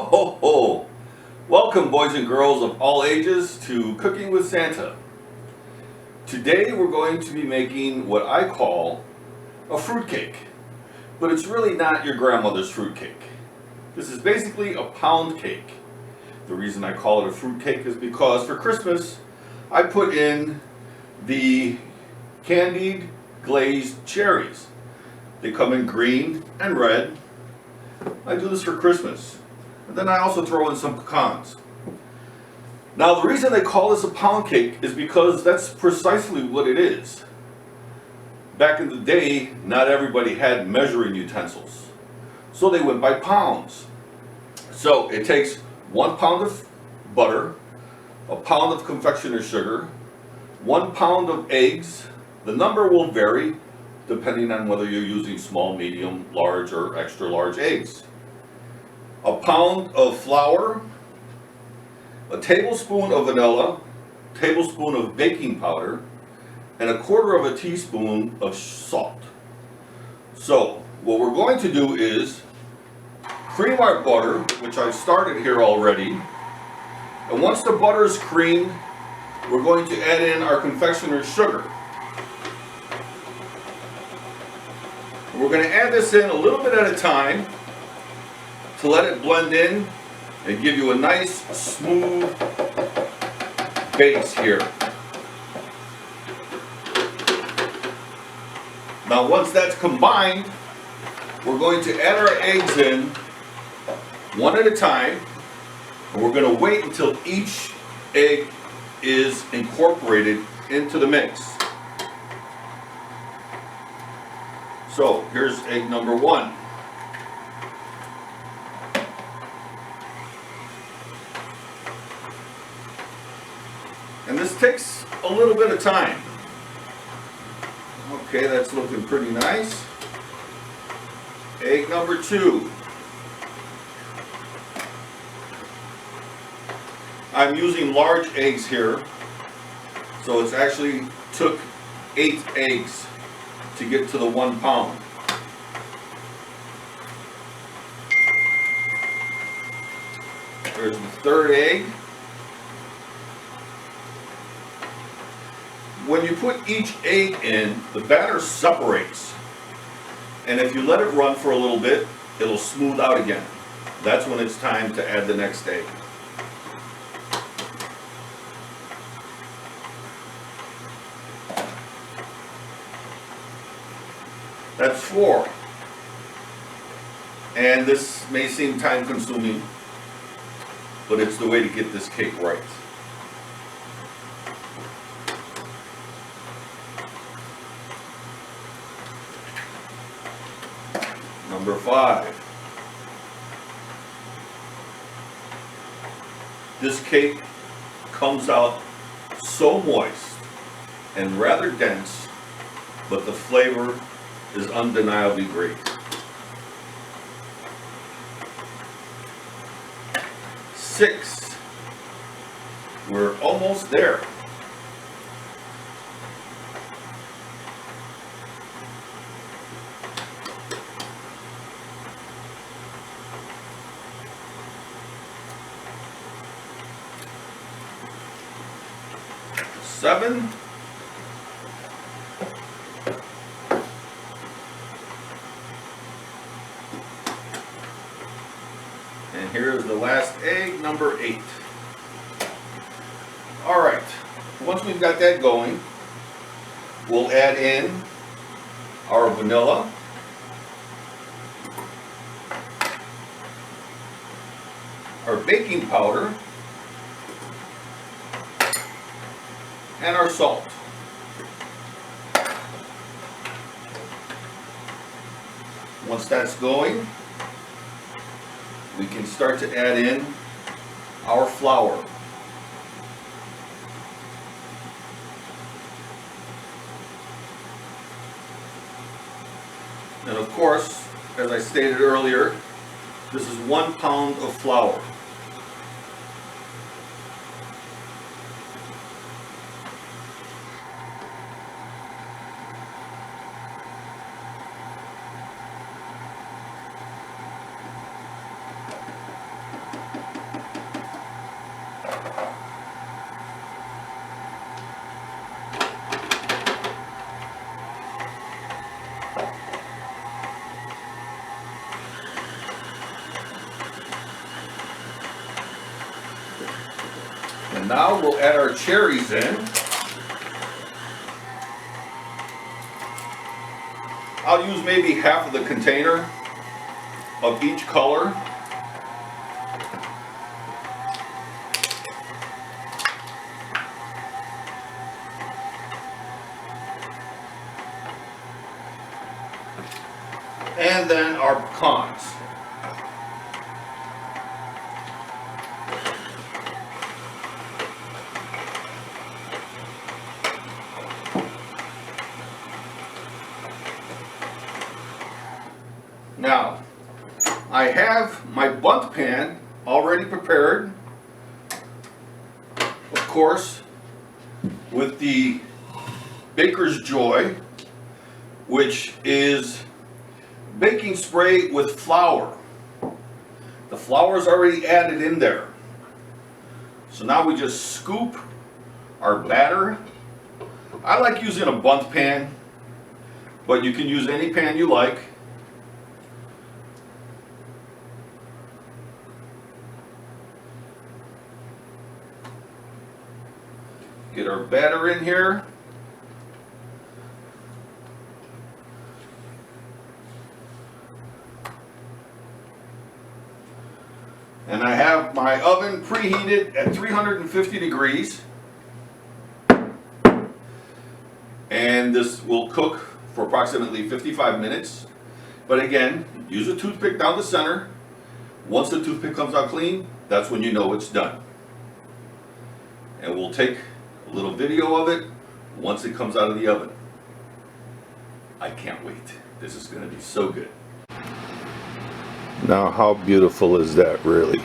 ho ho! Welcome, boys and girls of all ages, to Cooking with Santa. Today we're going to be making what I call a fruitcake, but it's really not your grandmother's fruitcake. This is basically a pound cake. The reason I call it a fruitcake is because for Christmas I put in the candied glazed cherries. They come in green and red. I do this for Christmas. And then I also throw in some pecans. Now the reason they call this a pound cake is because that's precisely what it is. Back in the day, not everybody had measuring utensils. So they went by pounds. So it takes 1 pound of butter, a pound of confectioner's sugar, 1 pound of eggs. The number will vary depending on whether you're using small, medium, large, or extra large eggs. A pound of flour, a tablespoon of vanilla, a tablespoon of baking powder, and a 1/4 of a teaspoon of salt. So what we're going to do is cream our butter, which I've started here already. And once the butter is creamed, we're going to add in our confectioner's sugar. We're going to add this in a little bit at a time to let it blend in and give you a nice smooth base here. Now once that's combined, we're going to add our eggs in one at a time, and we're going to wait until each egg is incorporated into the mix. So here's egg number 1. And this takes a little bit of time. Okay, that's looking pretty nice. Egg number 2. I'm using large eggs here, so it's actually took 8 eggs to get to the 1 pound. There's the 3rd egg. When you put each egg in, the batter separates. And if you let it run for a little bit, it'll smooth out again. That's when it's time to add the next egg. That's 4. And this may seem time consuming, but it's the way to get this cake right. Number 5. This cake comes out so moist and rather dense, but the flavor is undeniably great. 6. We're almost there. Seven. And here is the last egg, number 8. All right, once we've got that going, we'll add in our vanilla, our baking powder, and our salt. Once that's going, we can start to add in our flour. And of course, as I stated earlier, this is 1 pound of flour. And now we'll add our cherries in. I'll use maybe half of the container of each color. And then our pecans. Now, I have my bundt pan already prepared, of course, with the Baker's Joy, which is baking spray with flour. The flour is already added in there. So now we just scoop our batter. I like using a bundt pan, but you can use any pan you like. Get our batter in here. And I have my oven preheated at 350 degrees. And this will cook for approximately 55 minutes. But again, use a toothpick down the center. Once the toothpick comes out clean, that's when you know it's done. And we'll take a little video of it once it comes out of the oven. I can't wait. This is going to be so good. Now, how beautiful is that, really?